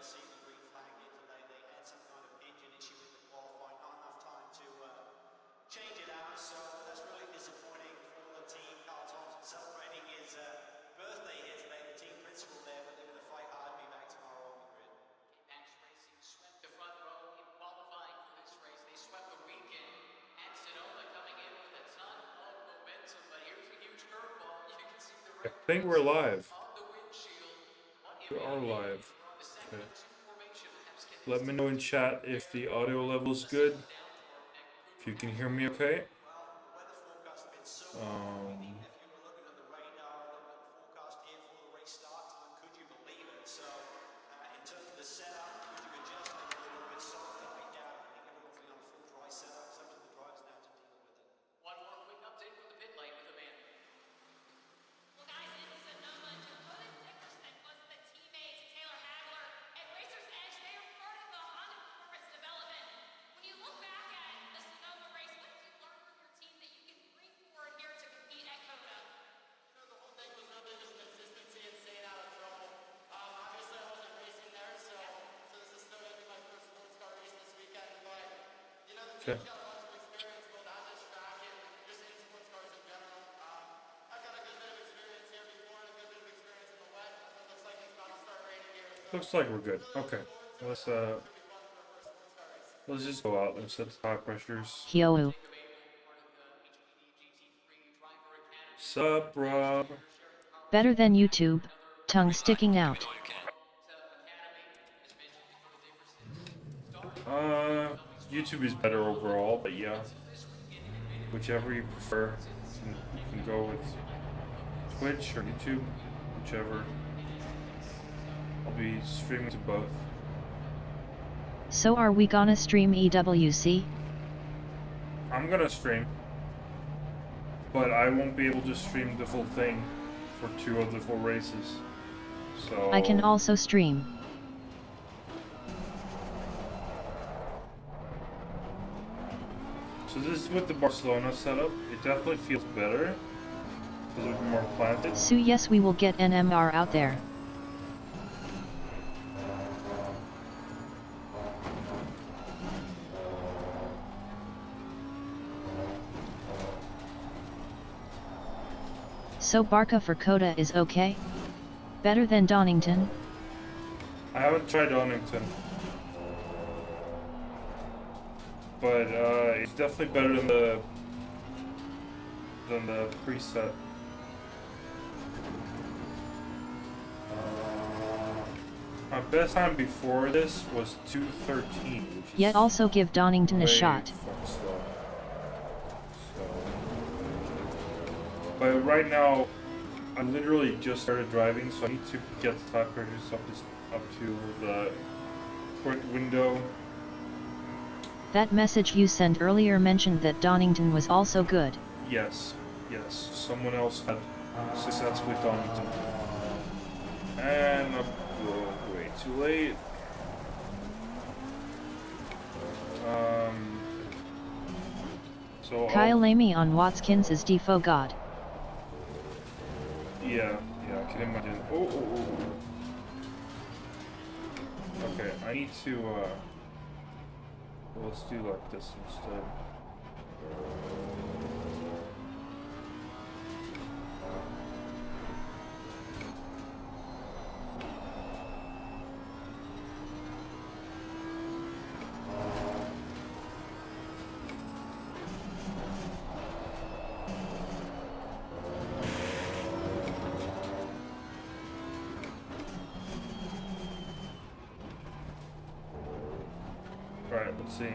see the green flag here today. They had some kind of engine issue with the qualifying, not enough time to change it out, so that's really disappointing for the team. Carl Thompson celebrating his birthday here today, the team principal there, but they're going to fight hard to be back tomorrow on the grid. Max Racing swept the front row in qualifying for this race. They swept the weekend at Sonoma, coming in with a ton of momentum, but here's a huge curveball. You can see the red I think we're live. on the windshield. We are live. Okay. Let me know in chat if the audio level is good. If you can hear me okay. If you were looking at the radar, looking at the forecast here for the race start time, could you believe it? So, in terms of the setup, could you adjust maybe a little bit softer? I doubt it. I think everyone's been on a full dry setup. It's up to the drivers now to deal with it. One more quick update from the pit lane with Amanda. Well, guys, in Sonoma, Dakota Dickerson was the teammate to Taylor Hagler. At Racer's Edge, they are part of the Honda Performance Development. When you look back at the Sonoma race, what did you learn from your team that you can bring forward here to compete at CoTA? The whole thing was really just consistency and staying out of trouble. Obviously, I wasn't racing there, so this is still going to be my first sports car race this weekend. But, you know, the team's got a bunch of experience, both on this track and just in sports cars in general. I've got a good bit of experience here before and a good bit of experience in the wet. It looks like it's about to start raining here. So Looks like we're good. Okay. Let's just go out and set the tire pressures. Yo. Sup, Rob? Better than YouTube, tongue sticking out. YouTube is better overall, but yeah. Whichever you prefer. You can go with Twitch or YouTube, whichever. I'll be streaming to both. So are we gonna stream EWC? I'm gonna stream, but I won't be able to stream the full thing for 2 of the 4 races. So I can also stream. So this is with the Barcelona setup. It definitely feels better. Feels a bit more planted. So yes, we will get NMR out there. So Barca for CoTA is okay? Better than Donington? I haven't tried Donington, but it's definitely better than the preset. My best time before this was 2:13. Yet also give Donington a shot. But right now, I literally just started driving, so I need to get the tire pressures up to the front window. That message you sent earlier mentioned that Donington was also good. Yes, yes. Someone else had success with Donington. And way too late. So Kyalami on Watkins is defo god. Yeah, I can imagine. Oh. Okay, I need to, well, let's do like this instead. Alright, let's see.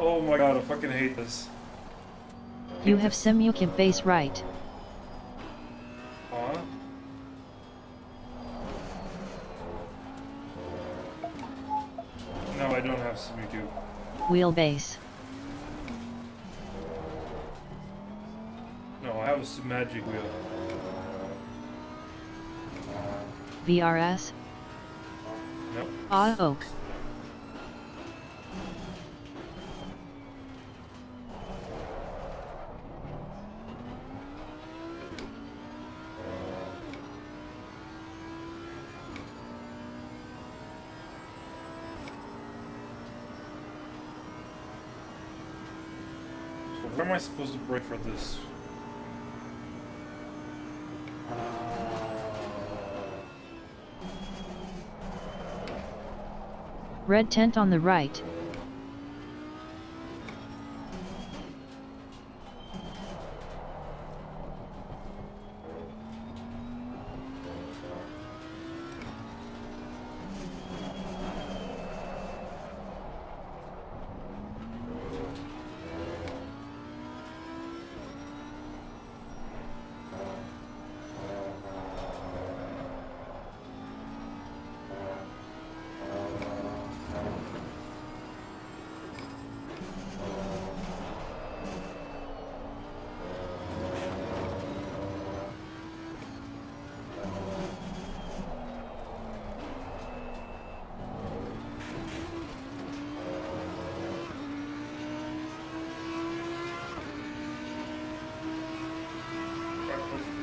Oh my god, I fucking hate this. You have Simukib base right. Huh? I don't have some YouTube. Wheelbase. No, I have a magic wheel. VRS. No. Oak. So where am I supposed to brake for this? Red tent on the right.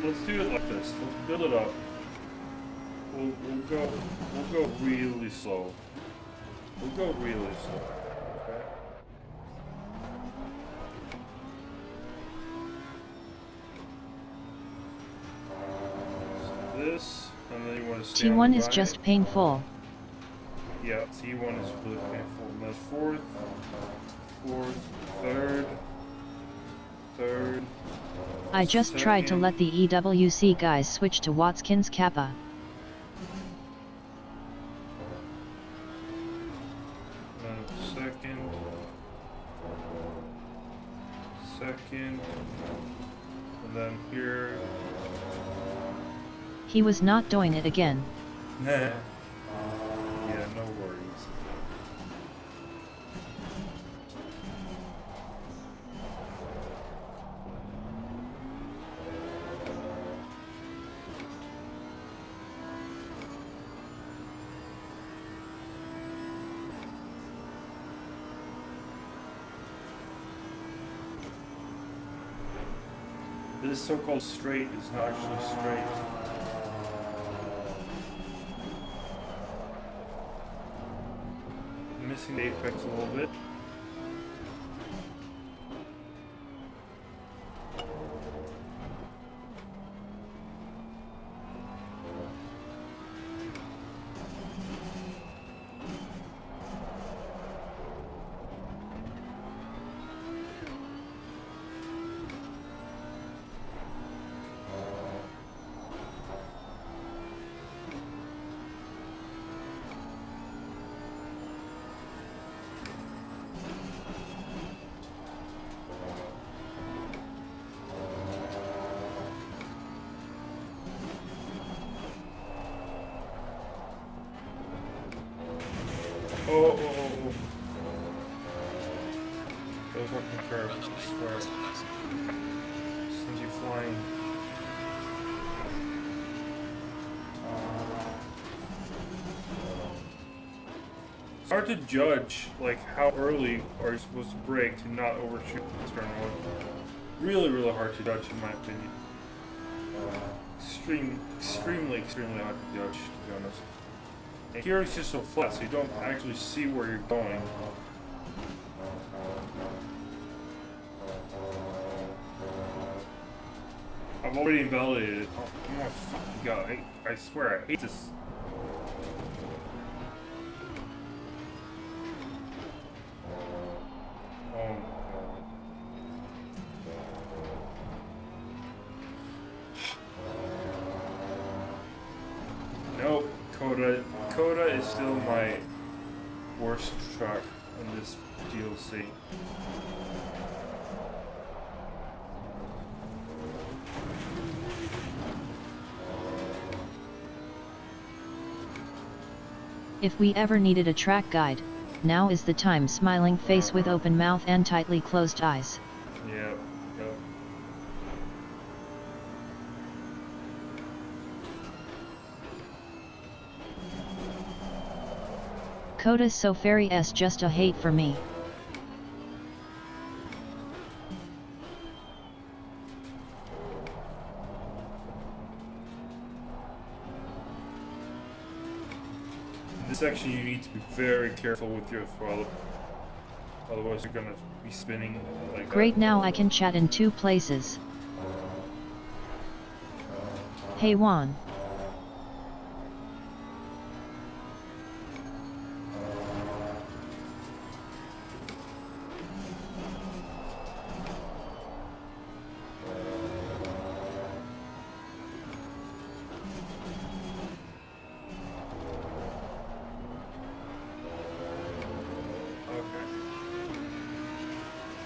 Let's do it like this. Let's build it up. We'll go really slow. We'll go really slow. Okay. So this, and then you want to stay on T1 the is right. just painful. Yeah, T1 is really painful. And that's fourth, third. I just tried to second. let the EWC guys switch to Watkins Kappa. Second, and then here. He was not doing it again. Nah. Yeah, no worries. This so-called straight is not actually straight. Missing the apex a little bit. Oh. Those fucking curves, I swear. Sends you flying. It's hard to judge, like, how early are you supposed to brake to not overshoot this turn one. Really hard to judge, in my opinion. Extremely hard to judge, to be honest. And here it's just so flat, so you don't actually see where you're going. I've already invalidated it. Oh my fucking god, I swear, I hate this. Oh. Nope, CoTA is still my worst track in this DLC. If we ever needed a track guide, Now is the time. Smiling face with open mouth and tightly closed eyes. Yeah. Yep. CoTA so fairy s just a hate for me. In this section you need to be very careful with your throttle. Otherwise you're gonna be spinning like Great, that. now I can chat in 2 places. Hey Juan.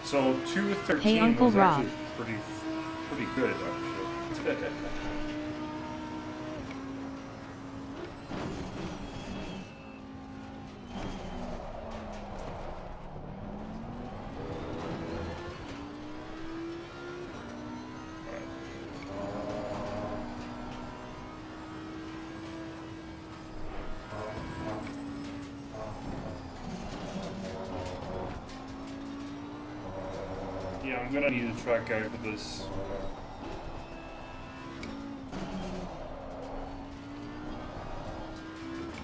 So 2:13 Hey, Uncle was Rob. actually pretty good actually. Yeah, I'm gonna need a track guide for this.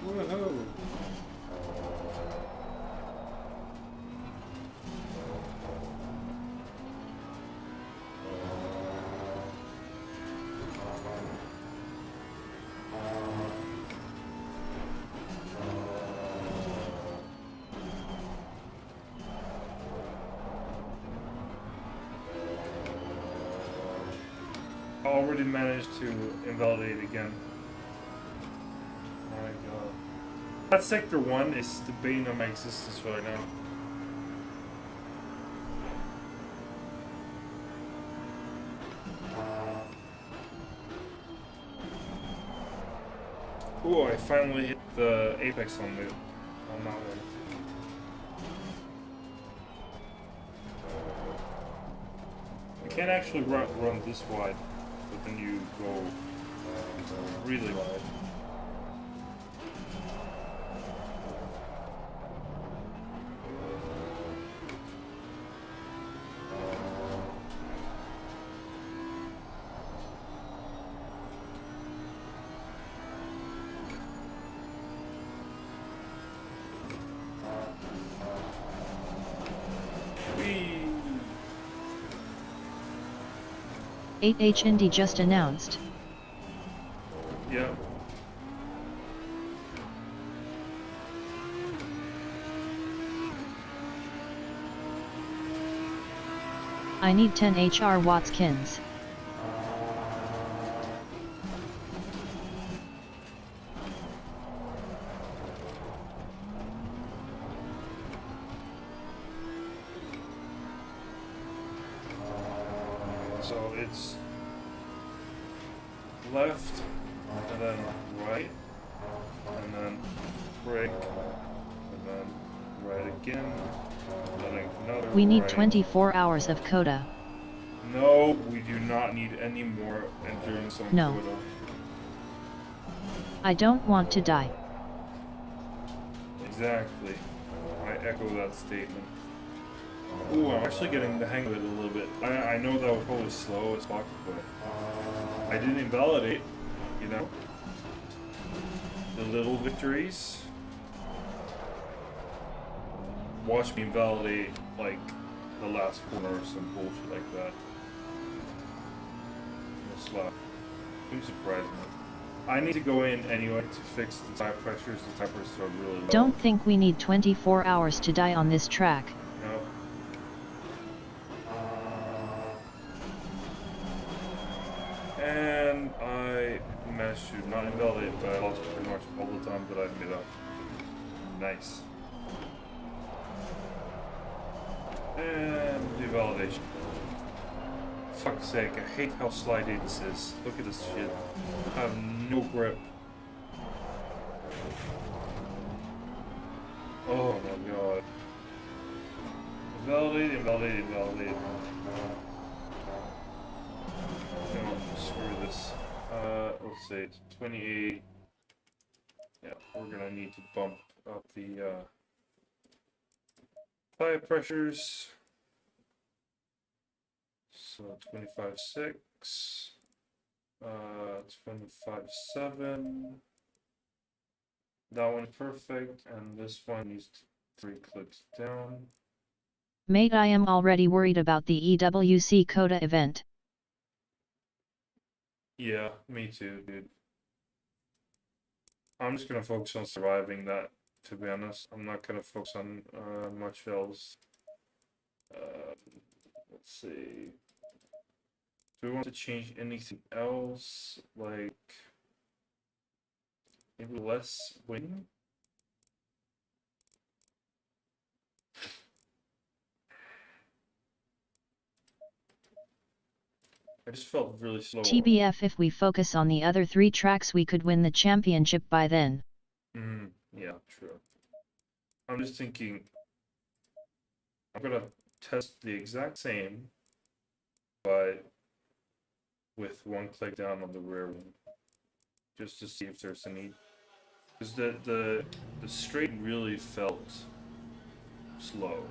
Woohoo! Already managed to invalidate again. My god. That sector 1 is the bane of my existence right now. Ooh, I finally hit the apex on that one. You can't actually run this wide. But then you go really wide. Whee! 8H Indy just announced. Yeah. I need 10 HR Watskins. So it's left, and then right, and then brake, and then right again, and then another We need right. 24 hours of CoTA. No, we do not need any more endurance on No. CoTA. I don't want to die. Exactly. I echo that statement. Ooh, I'm actually getting the hang of it a little bit. I know that was probably slow as fuck, but I didn't invalidate, you know? The little victories. Watch me invalidate, like, the last corner or some bullshit like that. No slap. Wouldn't surprise me. I need to go in anyway to fix the tire pressures. The tire pressures are really low. Don't think we need 24 hours to die on this track. No. And I managed to not invalidate, but I lost pretty much all the time that I made up. Nice. And the validation. Fuck's sake, I hate how slidey this is. Look at this shit. I have no grip. Oh my god. Invalidate, invalidate, invalidate. No, screw this. Let's say it's 28. Yeah, we're gonna need to bump up the tire pressures. So 25.6, 25.7. That one's perfect, and this one needs 3 clicks down. Mate, I am already worried about the EWC CoTA event. Yeah, me too, dude. I'm just gonna focus on surviving that, to be honest. I'm not gonna focus on much else. Let's see. Do we want to change anything else? Like, maybe less wing? I just felt really slow. TBF, if we focus on the other 3 tracks we could win the championship by then. Yeah, true. I'm just thinking, I'm gonna test the exact same, but with 1 click down on the rear one, just to see if there's any. Because the straight really felt slow,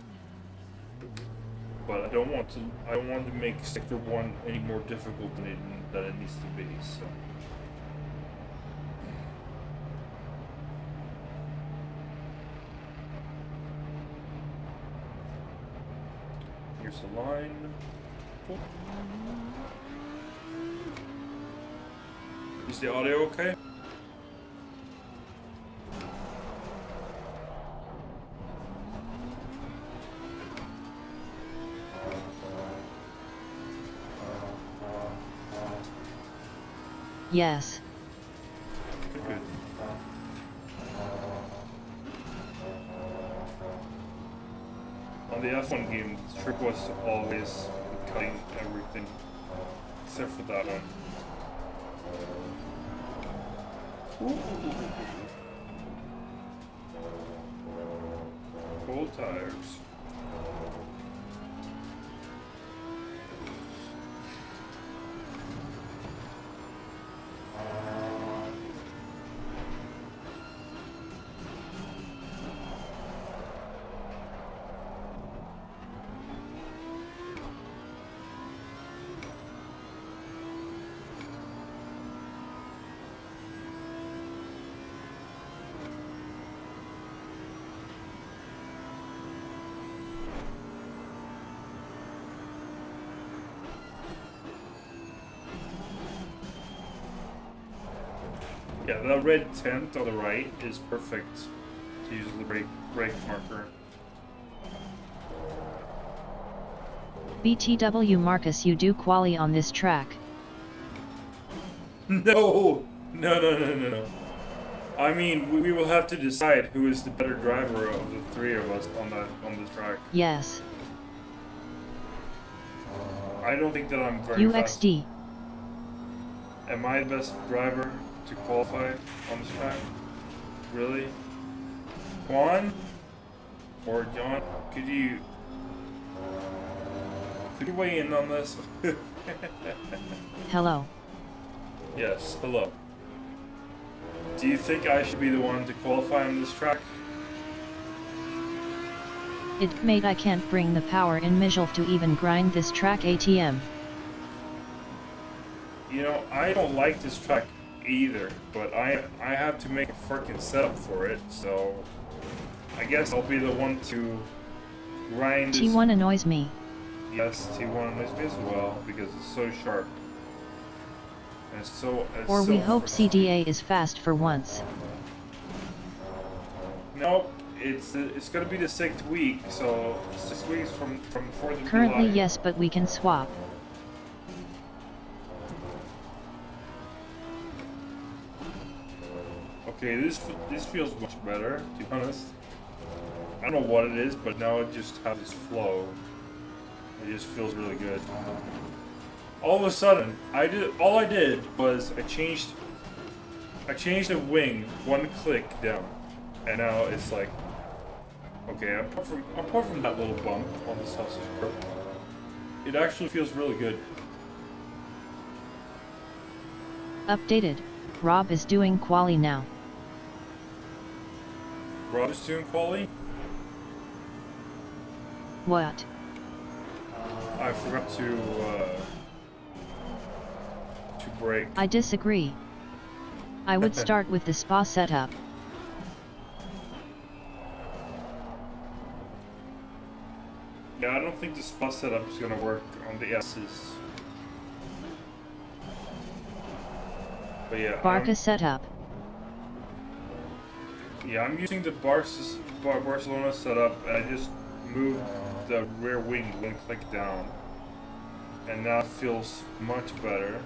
but I don't want to make sector 1 any more difficult than it needs to be. So. Here's the line. Cool. Is the audio okay? Yes. Good. On the F1 game, the trick was to always cutting everything, except for that one. Cold tires. Yeah, the red tent on the right is perfect to use the brake marker. BTW Marcus, you do quali on this track. No! No. I mean, we will have to decide who is the better driver of the 3 of us on this track. Yes. I don't think that I'm very UXD. fast. Am I the best driver to qualify on this track? Really? Juan? Or John? Could you weigh in on this? Hello. Yes, hello. Do you think I should be the one to qualify on this track? Mate, I can't bring the power in myself to even grind this track ATM. You know, I don't like this track either, but I have to make a freaking setup for it, so I guess I'll be the one to grind this. T1 annoys me. Yes, T1 annoys me as well, because it's so sharp. And it's so... Or we hope CDA is fast for once. Nope, it's gonna be the 6th week, so 6 weeks from 4th of Currently July. yes, but we can swap. Okay, this feels much better, to be honest. I don't know what it is, but now it just has this flow. It just feels really good. All of a sudden, all I did was I changed the wing 1 click down, and now it's like Okay, apart from that little bump on the sausage curl, it actually feels really good. Updated. Rob is doing quali now. Rob is doing quali? What? I forgot to break. I disagree. I would start with the spa setup. Yeah, I don't think the spa setup is gonna work on the S's. But yeah, Barca setup. Yeah, I'm using the Barcelona setup, and I just moved the rear wing one click down, and now it feels much better.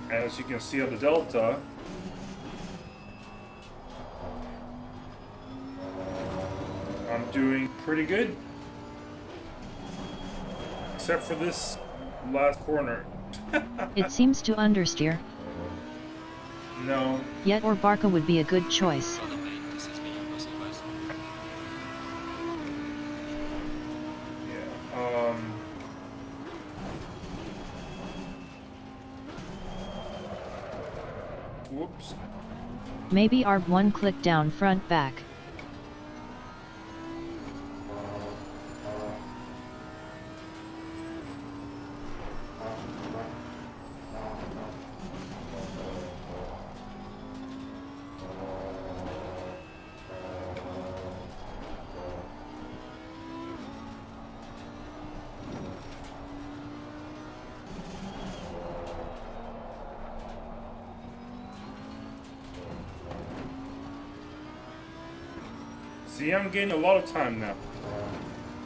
And as you can see on the Delta, I'm doing pretty good, except for this last corner. It seems to understeer. No. Yet or Barca would be a good choice. Yeah. Whoops. Maybe ARB one click down front back. See, I'm gaining a lot of time now.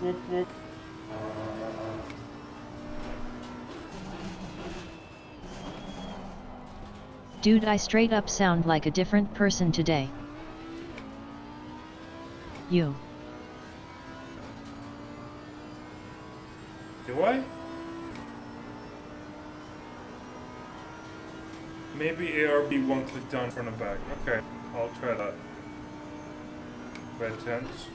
Whoop whoop. Dude, I straight up sound like a different person today. You. Do I? Maybe ARB one click down front and back. Okay, I'll try that. Red tents.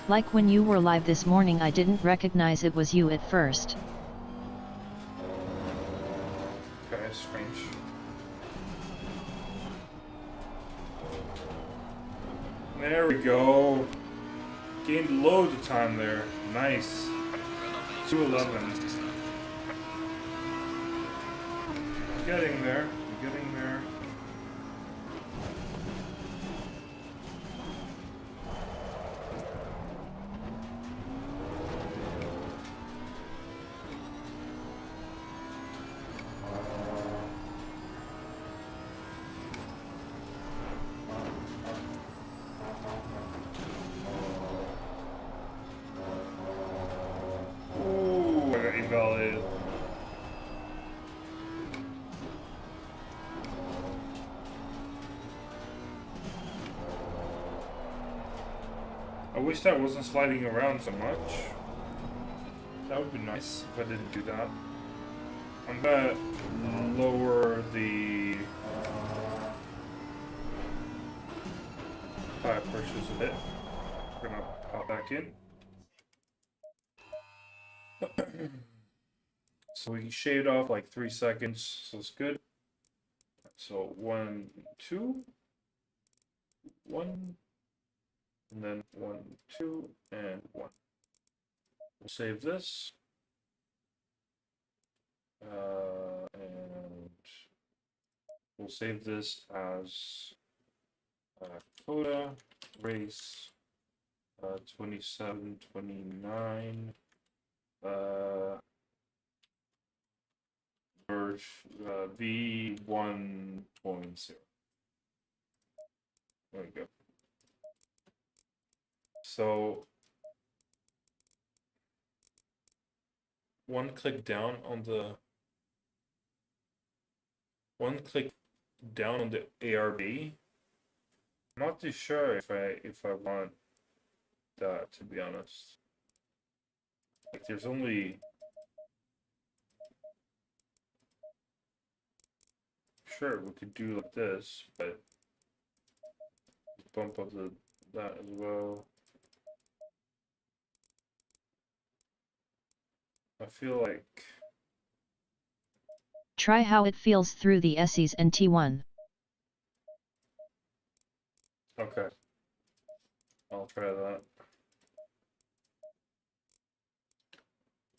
Like when you were live this morning, I didn't recognize it was you at first. Okay, strange. There we go. Gained loads of time there. Nice. 211. Getting there. Getting there. Invalid. I wish that wasn't sliding around so much. That would be nice if I didn't do that. I'm gonna lower the tire pressures a bit. We're gonna pop back in. So we shaved off like 3 seconds, so it's good. So 1, 2, 1, and then 1, 2, and 1. We'll save this. And we'll save this as CoTA race 27, 29. V1.0. There we go. So one click down on the ARB. I'm not too sure if I want that, to be honest. Like there's only sure we could do like this, but bump up that as well. I feel like Try how it feels through the SEs and T1. okay. I'll try that.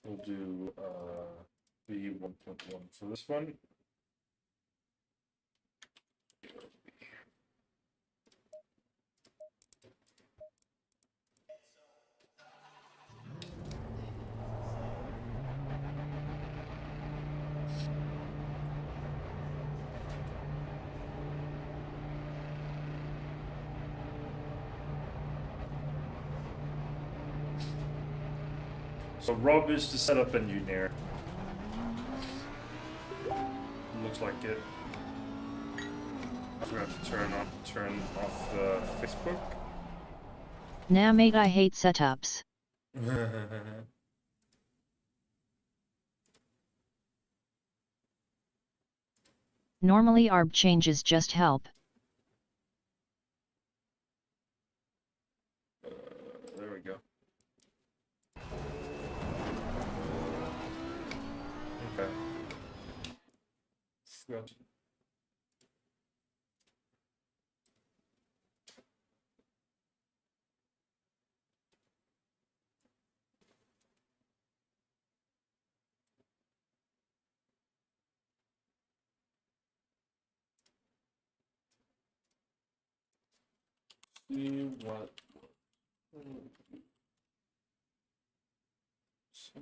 We'll do V1.1 for this one. So Rob is the setup engineer. Looks like it. I forgot to turn off Facebook. Nah mate, I hate setups. Normally ARB changes just help. There we go. Okay. Forgot. See what. So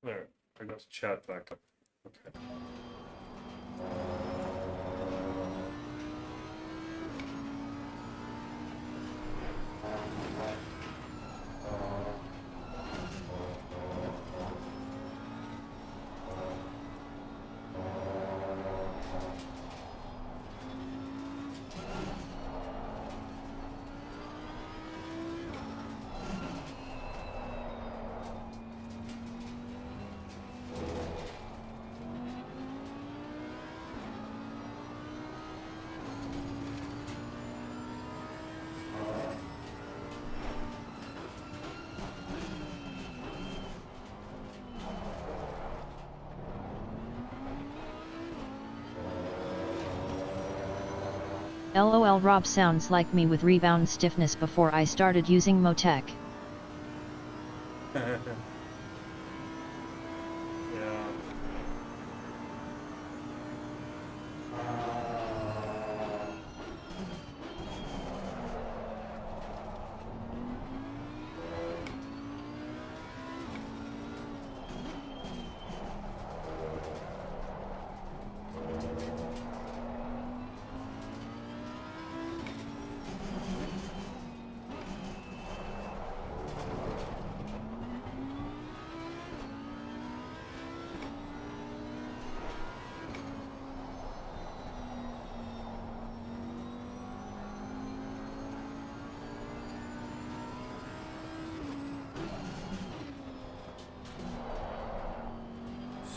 there, I got the chat back up. Okay. LOL, Rob sounds like me with rebound stiffness before I started using Motec. Yeah.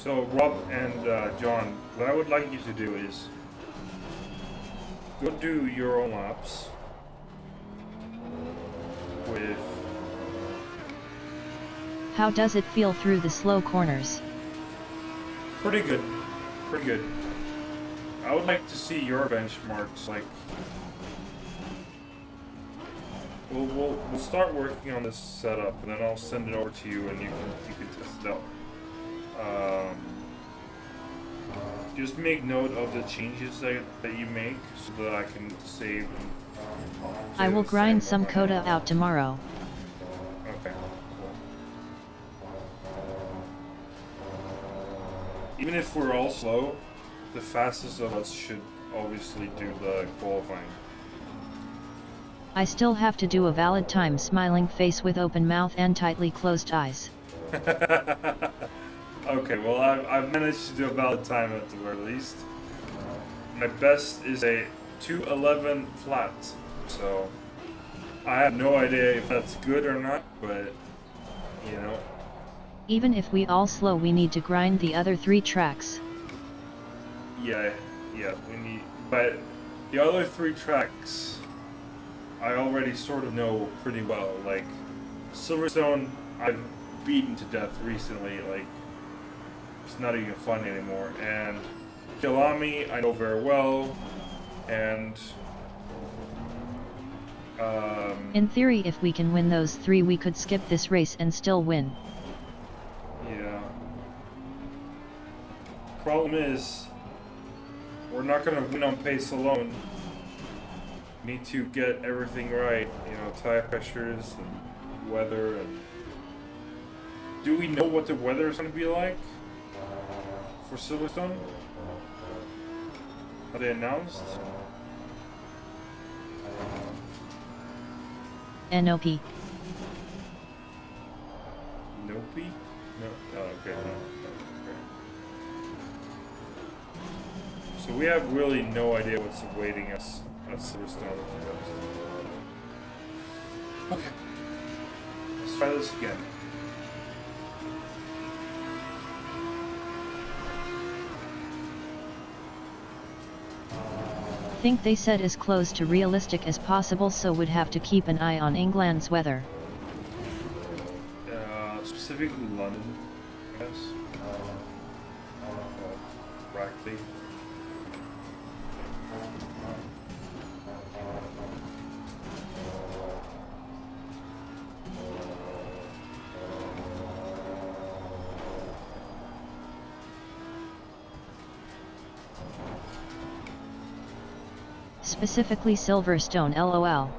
So Rob and John, what I would like you to do is go do your own laps with... How does it feel through the slow corners? Pretty good. Pretty good. I would like to see your benchmarks, like... We'll start working on this setup, and then I'll send it over to you, and you can test it out. Just make note of the changes that you make, so that I can save. I will grind some CoTA out tomorrow. Okay. even if we're all slow, the fastest of us should obviously do the qualifying. I still have to do a valid time, smiling face with open mouth and tightly closed eyes. Okay, well I've managed to do a valid time at the very least. My best is a 2:11 flat, so I have no idea if that's good or not, but you know. Even if we all slow, we need to grind the other 3 tracks. Yeah, we need, but the other 3 tracks I already sort of know pretty well. Like Silverstone, I've beaten to death recently. Like it's not even fun anymore. And Kyalami, I know very well. And in theory, if we can win those 3, we could skip this race and still win. Yeah. Problem is, we're not gonna win on pace alone. Need to get everything right, you know, tire pressures and weather. And do we know what the weather is gonna be like for Silverstone? Are they announced? NOP. Nope. No. Oh, okay. No. Okay. So we have really no idea what's awaiting us at Silverstone. Okay. Let's try this again. Think they said as close to realistic as possible, so would have to keep an eye on England's weather. Specifically London, I guess. Brackley. Specifically Silverstone, LOL.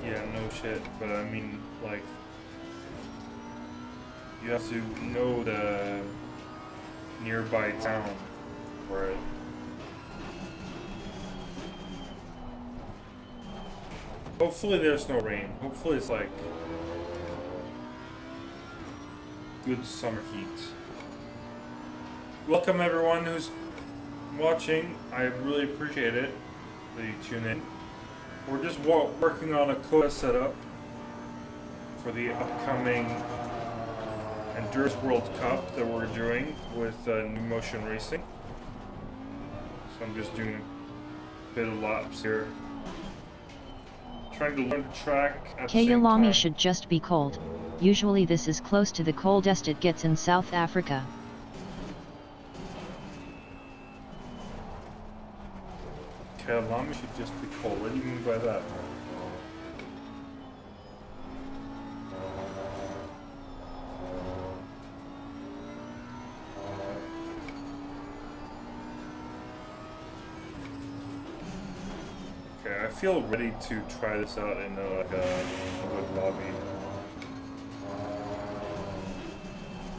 Yeah, no shit, but I mean, like, you have to know the nearby town for it. Hopefully there's no rain. Hopefully it's like good summer heat. Welcome everyone who's watching. I really appreciate it that you tune in. We're just working on a CoTA setup for the upcoming Endurance World Cup that we're doing with New Motion Racing. So I'm just doing a bit of laps here. Trying to learn the track at the same Kyalami time. should just be cold. Usually this is close to the coldest it gets in South Africa. Kyalami should just be cold. What do you mean by that? Okay, I feel ready to try this out in like a public lobby.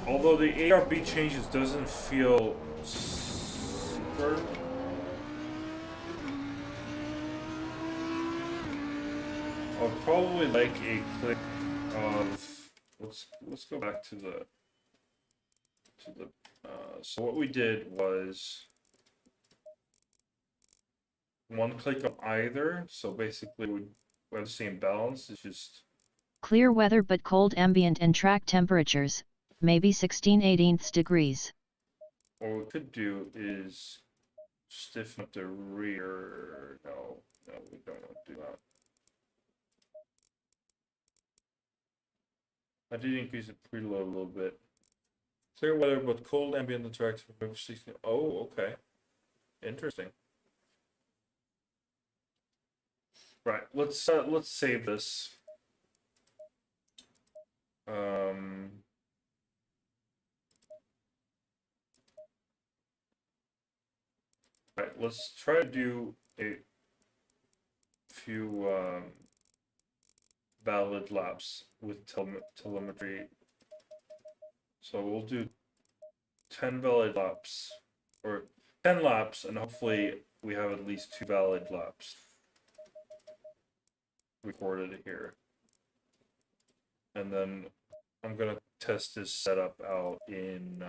Although the ARB changes doesn't feel super. I'll probably like a click of let's go back to the so what we did was one click of either, so basically we have the same balance. It's just Clear weather but cold ambient and track temperatures, maybe 16/18 degrees. what we could do is stiffen up the rear. No, we don't want to do that. I did increase the preload a little bit. Clear weather, but cold ambient and track temperature 16. Oh, okay. Interesting. Right, let's save this. Right, let's try to do a few valid laps with telemetry So we'll do 10 valid laps, or 10 laps, and hopefully we have at least 2 valid laps recorded here. And then I'm gonna test this setup out in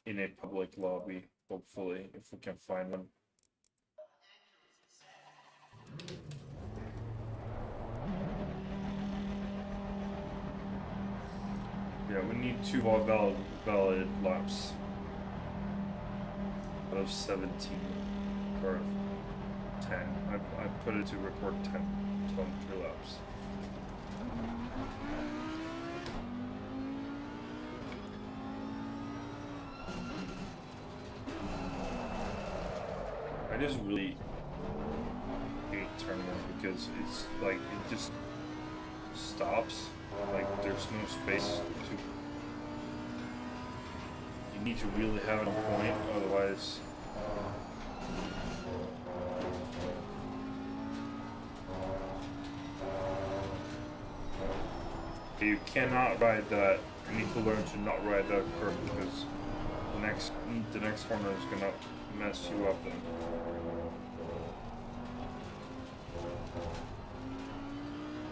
a public lobby, hopefully, if we can find one. Yeah, we need 2 valid laps out of 17, or 10. I put it to record 10, so 3 laps. I just really hate turn 1 because it's like, it just stops. Like, there's no space to... You need to really have it on point, otherwise... You cannot ride that. You need to learn to not ride that curve because the next corner is gonna mess you up then.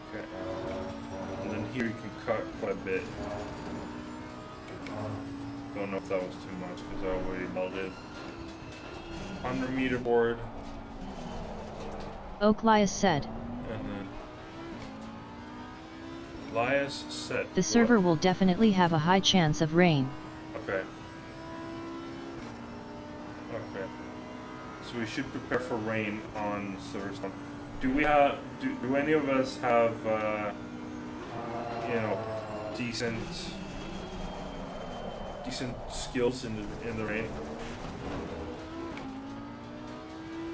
Okay. And then here you can cut quite a bit. Don't know if that was too much because I already melted. 100-meter board. Oaklias said. And then Elias said. The server will definitely have a high chance of rain. Okay. Okay. So we should prepare for rain on Silverstone. Do we have? Do any of us have? You know, decent skills in the rain?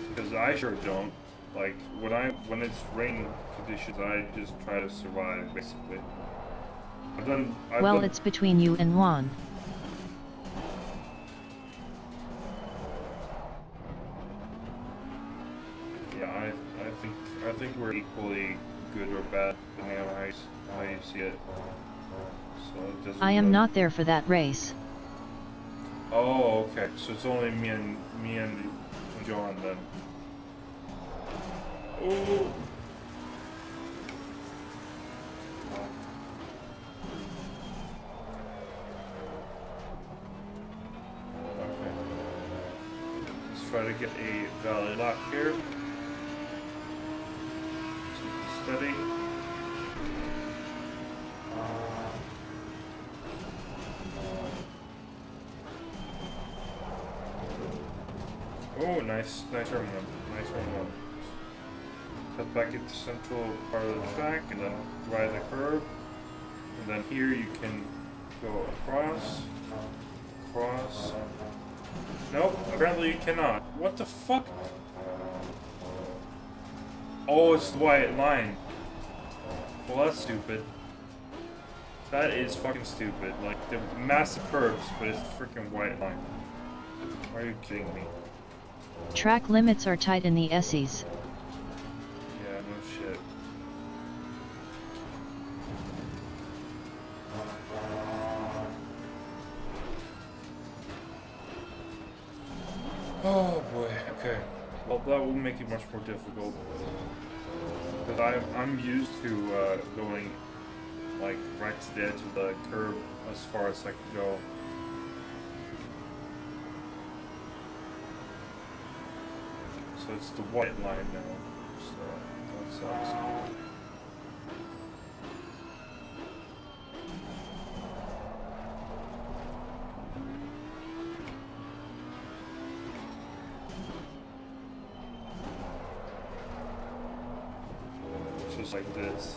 Because I sure don't. Like when it's rain conditions, I just try to survive basically. Well, it's between you and Juan. Yeah, I think we're equally good or bad depending on how you see it. So it doesn't I am really... not there for that race. Oh, okay. So it's only me and John then. Oh. Okay. Let's try to get a valid lap here. Steady. Oh, nice turn one. Nice turn one. Cut back into the central part of the track and then ride the curve. And then here you can go across. Cross. Nope, apparently you cannot. What the fuck? Oh, it's the white line. Well, that's stupid. That is fucking stupid. Like, the massive curves, but it's freaking white line. Are you kidding me? Track limits are tight in the SEs. Yeah, no shit. Oh boy, okay. Well, that will make it much more difficult. Because I'm used to going like right to the edge of the curb as far as I can go. So it's the white line now, so that sucks. Just like this.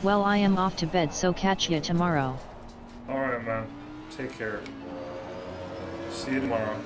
Well, I am off to bed, so catch ya tomorrow. Alright, man. Take care. See you tomorrow.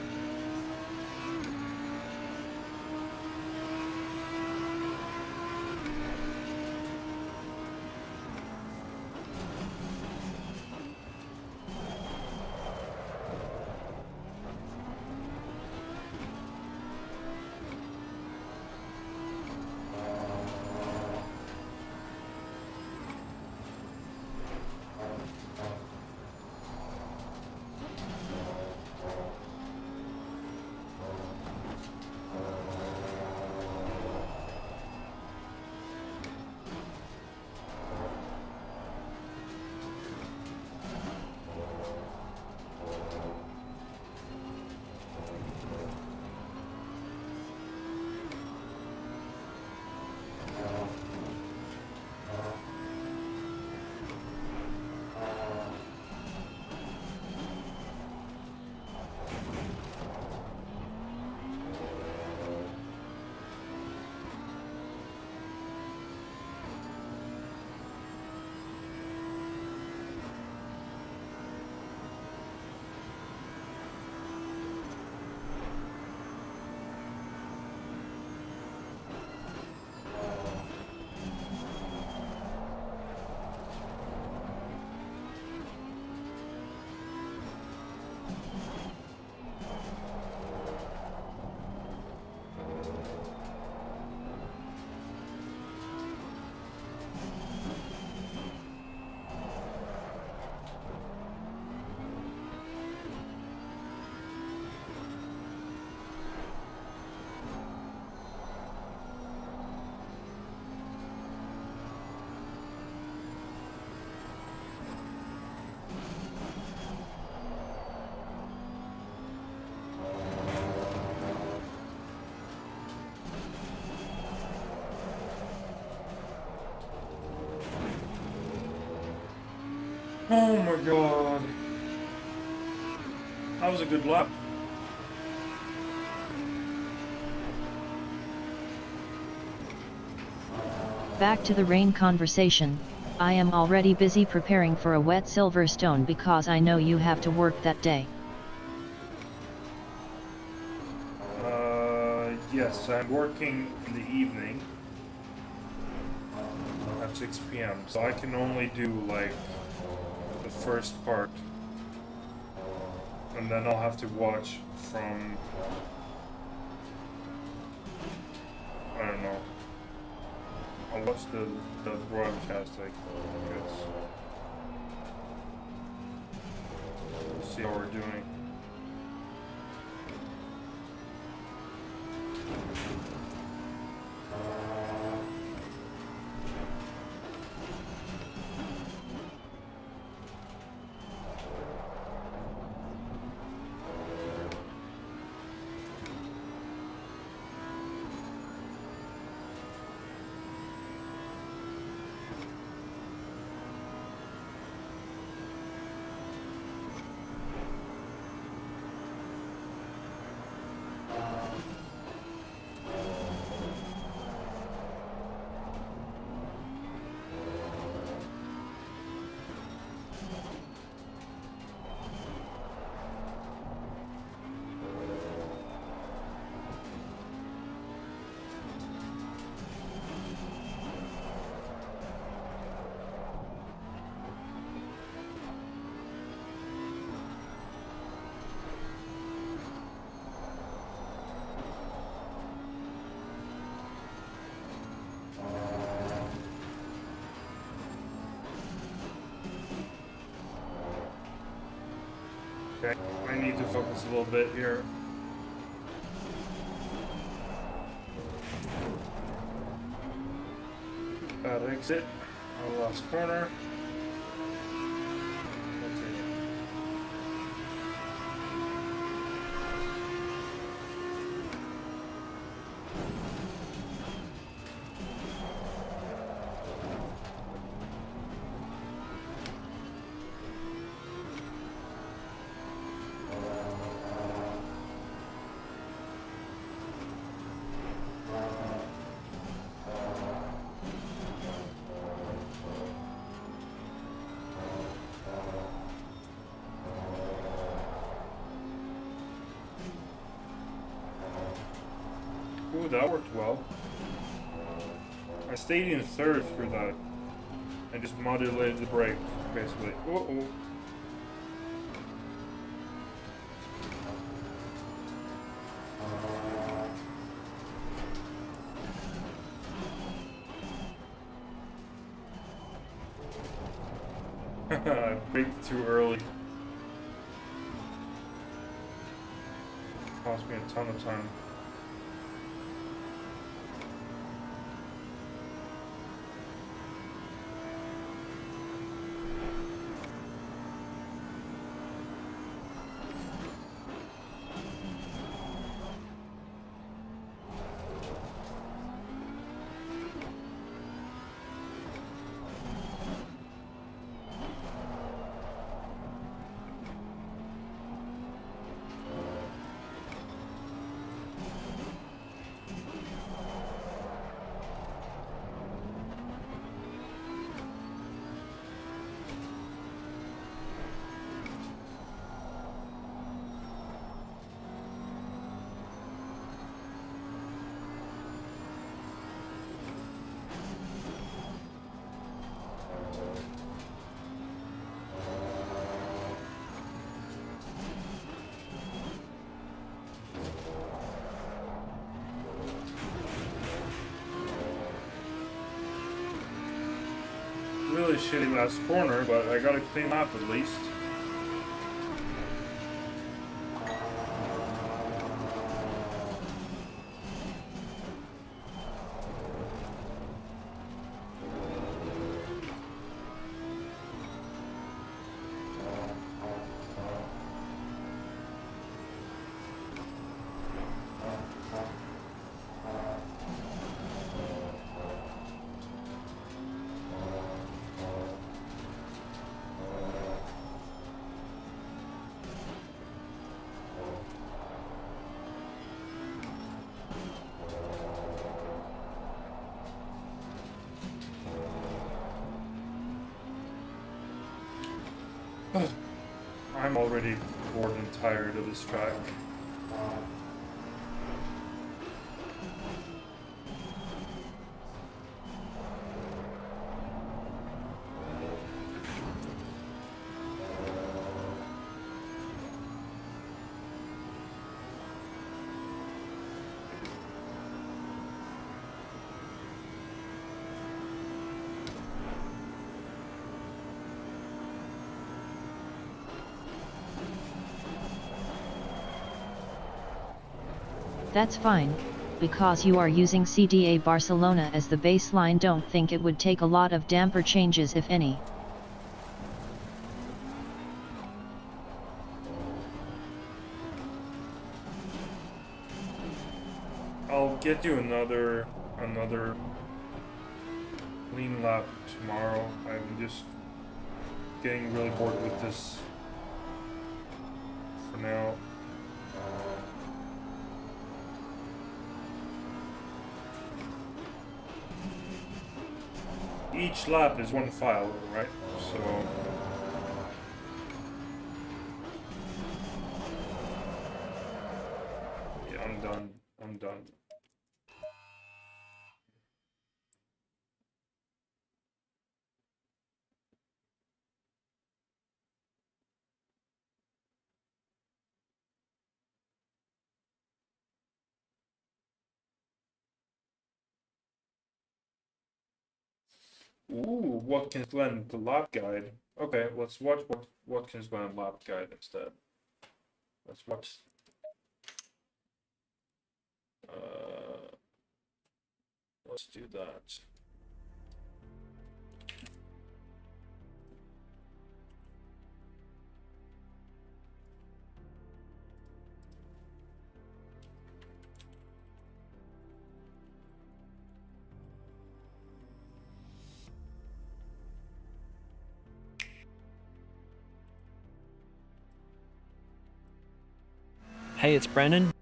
Oh my god. That was a good lap. Back to the rain conversation. I am already busy preparing for a wet Silverstone because I know you have to work that day. Yes, I'm working in the evening at 6 p.m. So I can only do like the first part, and then I'll have to watch from, I don't know, I'll watch the broadcast, I guess. See how we're doing. Okay, I need to focus a little bit here. Bad exit, our last corner. that worked well. I stayed in third for that. I just modulated the brake, basically. Uh-oh. I braked too early. Cost me a ton of time. Really shitty last corner, but I got a clean lap at least. I'm already bored and tired of this track. That's fine, because you are using CDA Barcelona as the baseline. Don't think it would take a lot of damper changes if any. I'll get you another clean lap tomorrow. I'm just getting really bored with this for now. Each lap is one file, right? So yeah, I'm done. I'm done. Ooh, Watkins Glen, the lap guide. Okay, let's watch Watkins Glen lap guide instead. Let's watch. Let's do that. Hey, it's Brandon.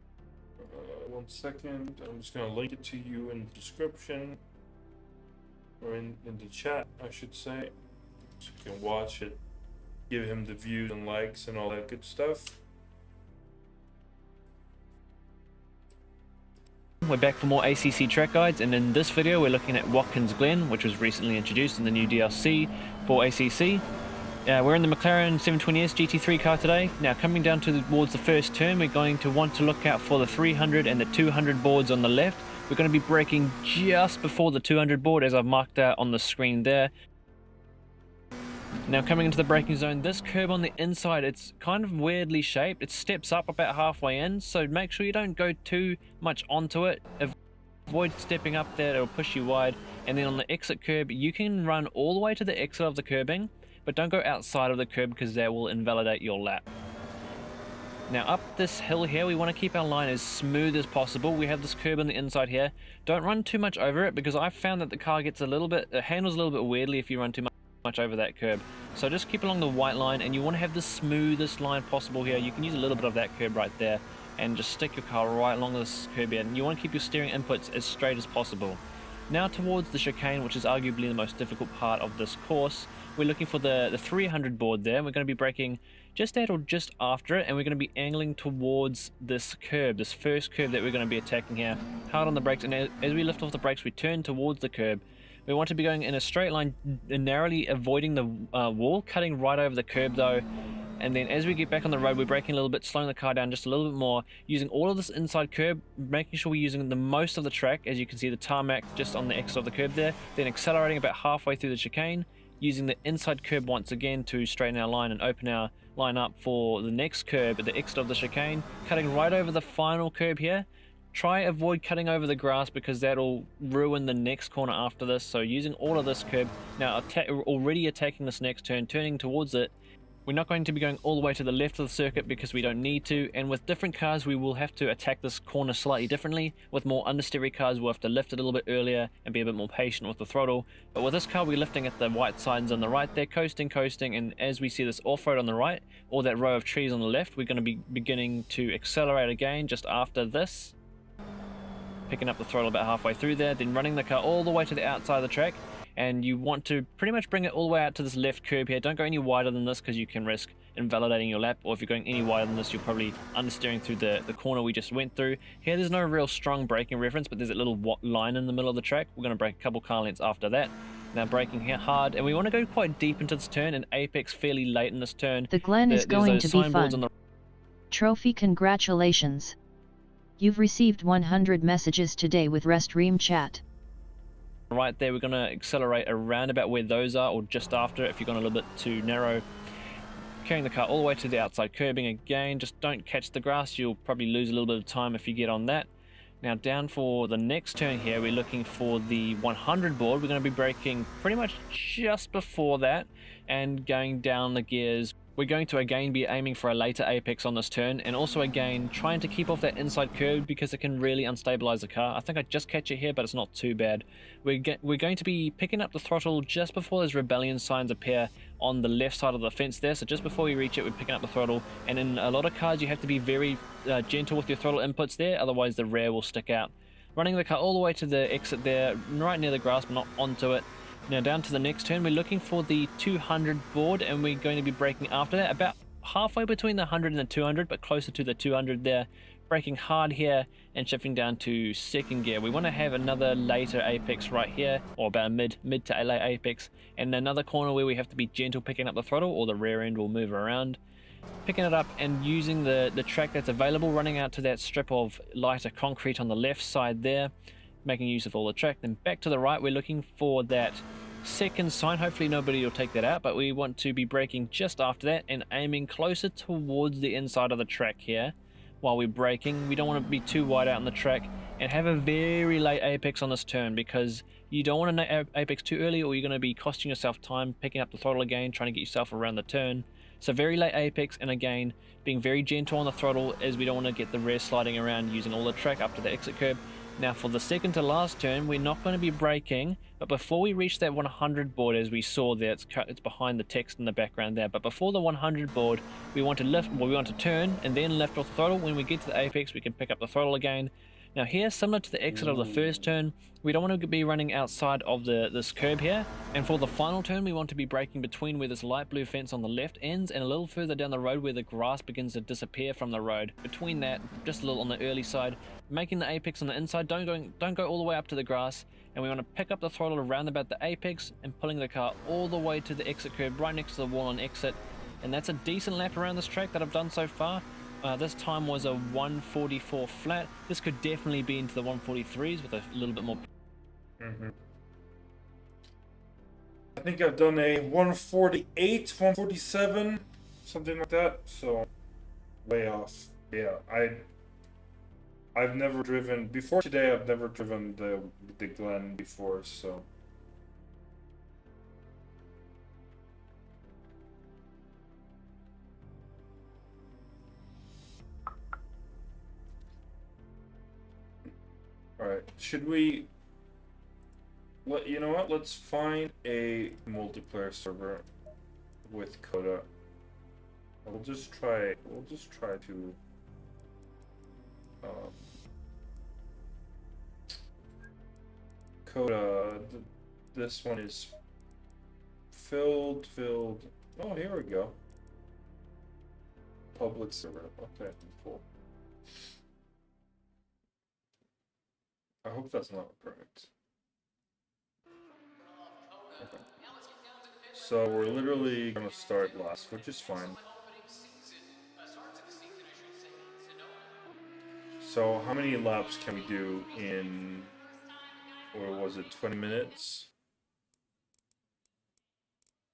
1 second. I'm just gonna link it to you in the description, or in the chat, I should say, so you can watch it. Give him the views and likes and all that good stuff. We're back for more ACC track guides, and in this video we're looking at Watkins Glen, which was recently introduced in the new DLC for ACC. We're in the McLaren 720S GT3 car today. Now coming down towards the first turn, we're going to want to look out for the 300 and the 200 boards on the left. We're going to be braking just before the 200 board, as I've marked out on the screen there. Now coming into the braking zone, this curb on the inside, it's kind of weirdly shaped. It steps up about halfway in, so make sure you don't go too much onto it. Avoid stepping up there, it'll push you wide. And then on the exit curb, you can run all the way to the exit of the curbing, but don't go outside of the curb because that will invalidate your lap. Now up this hill here, we want to keep our line as smooth as possible. We have this curb on the inside here. Don't run too much over it, because I've found that the car gets a little bit, it handles a little bit weirdly if you run too much over that curb. So just keep along the white line, and you want to have the smoothest line possible here. You can use a little bit of that curb right there and just stick your car right along this curb here, and you want to keep your steering inputs as straight as possible. Now towards the chicane, which is arguably the most difficult part of this course, we're looking for the 300 board there. We're going to be braking just at or just after it, and we're going to be angling towards this curb, this first curb that we're going to be attacking here. Hard on the brakes, and as we lift off the brakes, we turn towards the curb. We want to be going in a straight line, narrowly avoiding the wall, cutting right over the curb though. And then as we get back on the road, we're braking a little bit, slowing the car down just a little bit more, using all of this inside curb, making sure we're using the most of the track. As you can see, the tarmac just on the exit of the curb there, then accelerating about halfway through the chicane, using the inside curb once again to straighten our line and open our line up for the next curb at the exit of the chicane, cutting right over the final curb here. Try avoid cutting over the grass, because that'll ruin the next corner after this. So using all of this curb, now already attacking this next turn, turning towards it. We're not going to be going all the way to the left of the circuit because we don't need to, and with different cars we will have to attack this corner slightly differently. With more understeery cars we'll have to lift it a little bit earlier and be a bit more patient with the throttle, but with this car we're lifting at the white signs on the right there, coasting, and as we see this off-road on the right or that row of trees on the left, we're going to be beginning to accelerate again just after this, picking up the throttle about halfway through there, then running the car all the way to the outside of the track. And you want to pretty much bring it all the way out to this left curb here. Don't go any wider than this because you can risk invalidating your lap, or if you're going any wider than this you're probably understeering through the corner we just went through. Here there's no real strong braking reference, but there's a little line in the middle of the track. We're going to brake a couple car lengths after that. Now braking here hard, and we want to go quite deep into this turn and apex fairly late in this turn. The Glen is going to be fun. Trophy, congratulations. You've received 100 messages today with Restream chat. Right there, we're going to accelerate around about where those are, or just after it if you're going a little bit too narrow. Carrying the car all the way to the outside curbing again. Just don't catch the grass, you'll probably lose a little bit of time if you get on that. Now down for the next turn here, we're looking for the 100 board. We're going to be braking pretty much just before that and going down the gears. We're going to again be aiming for a later apex on this turn, and also again trying to keep off that inside curb because it can really unstabilize the car. I think I just catch it here, but it's not too bad. We're going to be picking up the throttle just before those rebellion signs appear on the left side of the fence there. So just before we reach it, we're picking up the throttle, and in a lot of cars you have to be very gentle with your throttle inputs there, otherwise the rear will stick out. Running the car all the way to the exit there, right near the grass but not onto it. Now down to the next turn, we're looking for the 200 board, and we're going to be braking after that, about halfway between the 100 and the 200, but closer to the 200 there. Braking hard here and shifting down to second gear. We want to have another later apex right here, or about a mid to late apex, and another corner where we have to be gentle picking up the throttle, or the rear end will move around. Picking it up and using the track that's available, running out to that strip of lighter concrete on the left side there, making use of all the track. Then back to the right, we're looking for that second sign. Hopefully nobody will take that out, but we want to be braking just after that and aiming closer towards the inside of the track here while we're braking. We don't want to be too wide out on the track and have a very late apex on this turn, because you don't want to apex too early, or you're going to be costing yourself time picking up the throttle again, trying to get yourself around the turn. So very late apex, and again being very gentle on the throttle, as we don't want to get the rear sliding around using all the track up to the exit curb. Now for the second to last turn, we're not going to be braking, but before we reach that 100 board, as we saw there, it's behind the text in the background there, but before the 100 board, we want to turn and then lift off the throttle. When we get to the apex, we can pick up the throttle again. Now here, similar to the exit of the first turn, we don't want to be running outside of this curb here, and for the final turn we want to be braking between where this light blue fence on the left ends and a little further down the road where the grass begins to disappear from the road. Between that, just a little on the early side, making the apex on the inside, don't go all the way up to the grass, and we want to pick up the throttle around about the apex and pulling the car all the way to the exit curb right next to the wall on exit. And that's a decent lap around this track that I've done so far. This time was a 144 flat. This could definitely be into the 143s with a little bit more. I think I've done a 148, 147, something like that. So way off. Yeah, I've never driven before today. I've never driven the Glen before, so. Alright, should we... You know what, let's find a multiplayer server with CoTA. We'll just try to... CoTA, this one is filled. Oh, here we go. Public server, okay, cool. I hope that's not correct. Okay. So we're literally gonna start last, which is fine. So how many laps can we do in, or was it 20 minutes?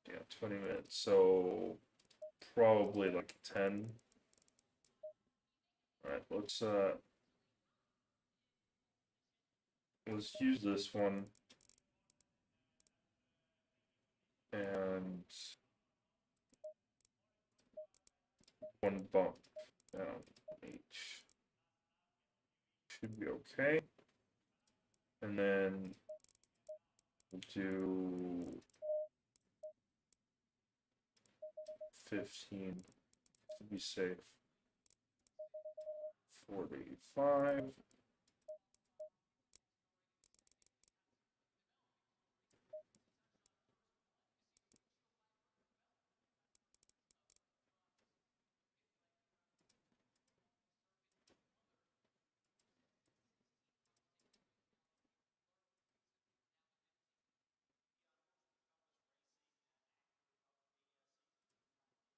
Yeah, 20 minutes, so probably like 10. Alright, let's use this one and one bump down each. Should be okay. And then we'll do 15 to be safe. 45.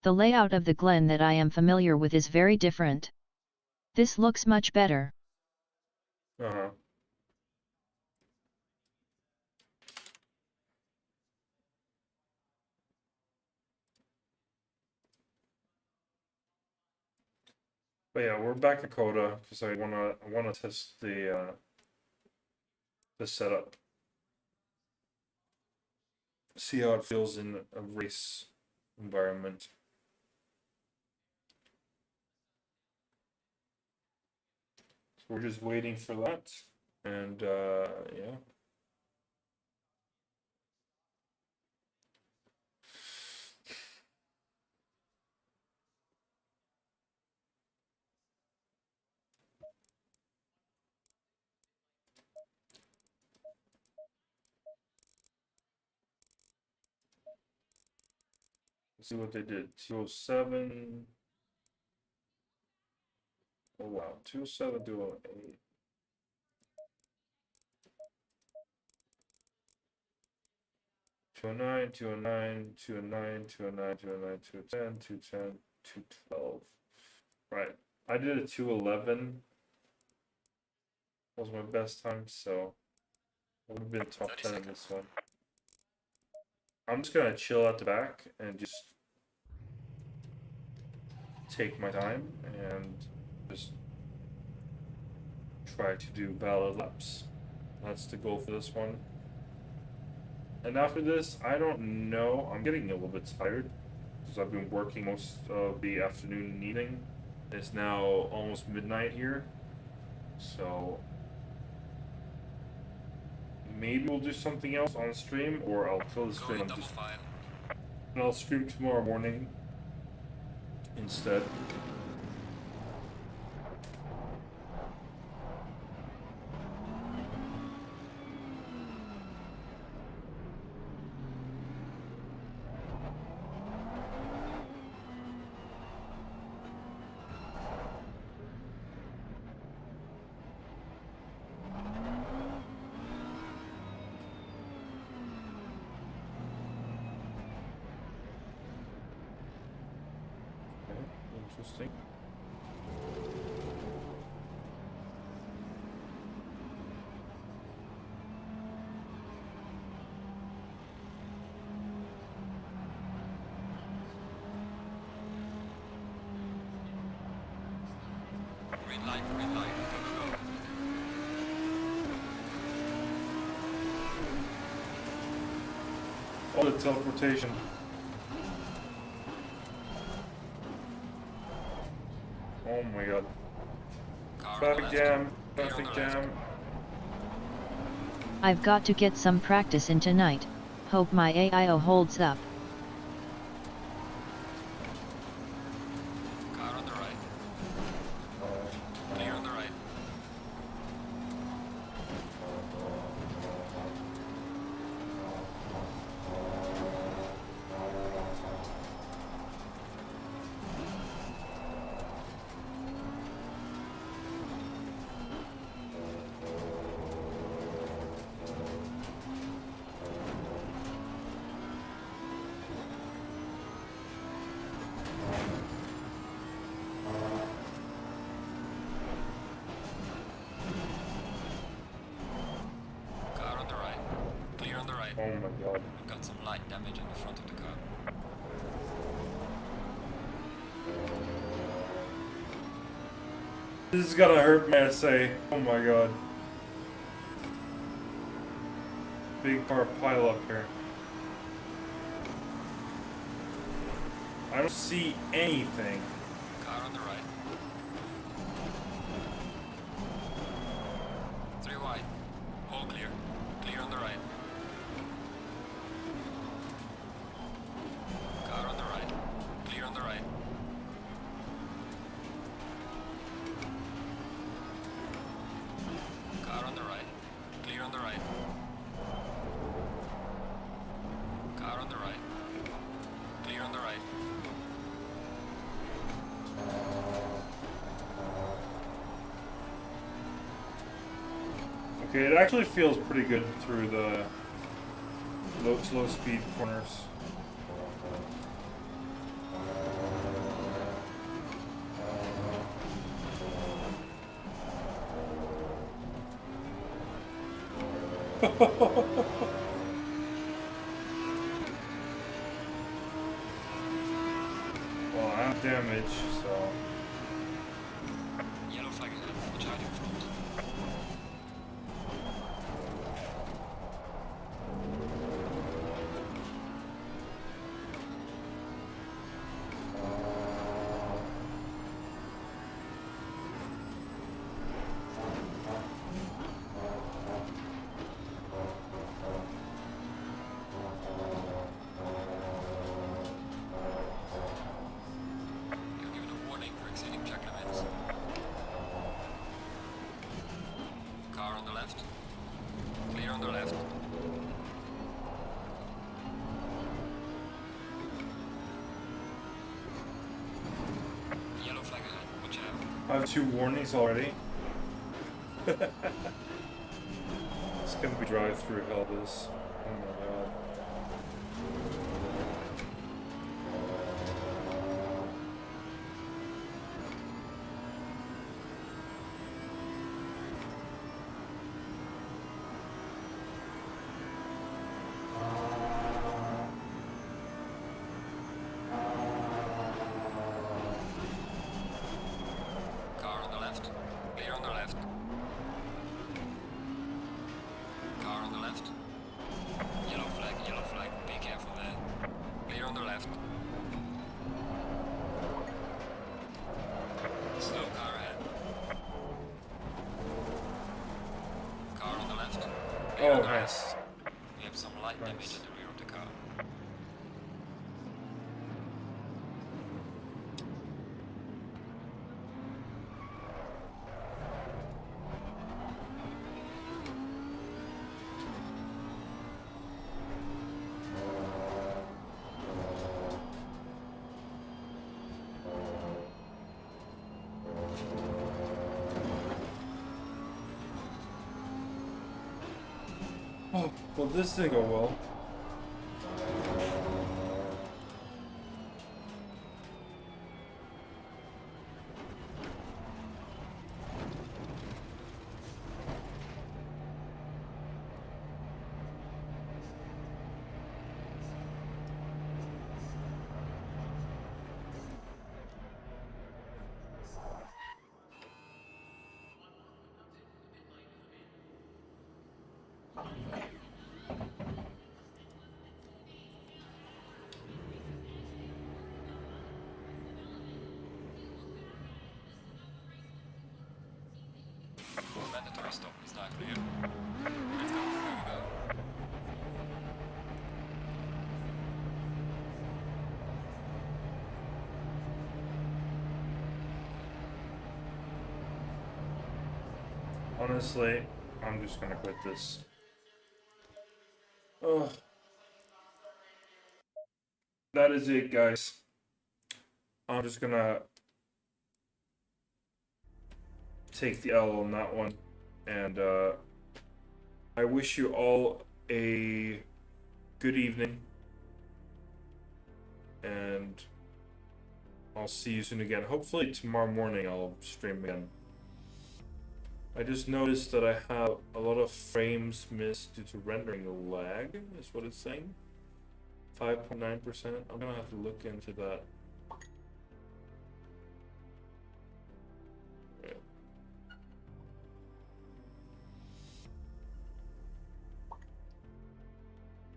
The layout of the Glen that I am familiar with is very different. This looks much better. Uh-huh. But yeah, we're back at CoTA because I wanna test the setup. See how it feels in a race environment. So we're just waiting for that, and yeah. Let's see what they did. 207. Oh wow, 207, 208. Two 209, 209, 209, 209, 209, 210, 210, 212. Right. I did a 211. Was my best time, so I would have been top 10 in this one. I'm just gonna chill at the back and just take my time and just try to do valid laps. That's the goal for this one. And after this, I don't know. I'm getting a little bit tired because I've been working most of the afternoon and evening. It's now almost midnight here, so maybe we'll do something else on stream, or I'll kill the stream and I'll stream tomorrow morning instead. Interesting. Green light, go, go, go. Oh, the teleportation. Oh my god. Traffic jam, traffic jam. I've got to get some practice in tonight. Hope my AIO holds up. Car on the right. Clear on the right. Car on the right. Clear on the right. Oh my god. We've got some light damage on the front of the car. This is gonna hurt me, I say. Oh my god. Big car pile up here. I don't see anything. Car on the right. 3 wide. All clear. Clear on the right. Car on the right. Clear on the right. Car on the right. Clear on the right. Car on the right. Clear on the right. Okay, it actually feels pretty good through the slow speed corners. Well, I have damage, so... Yellow flag ahead. Watch out in front. You're given a warning for exceeding track limits. Car on the left. Clear on the left. Yellow flag ahead. Watch out. I have 2 warnings already. It's gonna be drive through hell, this. Oh my god. Car on the left. Clear on the left. Car on the left. Yellow flag. Be careful there. Clear on the left. Slow car ahead. Car on the left. Clear on Oh, the nice. left. We have some light damage Nice. at the rear of the car. Oh, well, this didn't go well. mandatory stop is not clear. Let's go, here we go. Honestly, I'm just gonna quit this. Oh. That is it, guys. I'm just gonna take the L on that one. And I wish you all a good evening. And I'll see you soon again. Hopefully tomorrow morning I'll stream again. I just noticed that I have a lot of frames missed due to rendering lag, is what it's saying. 5.9%. I'm gonna have to look into that.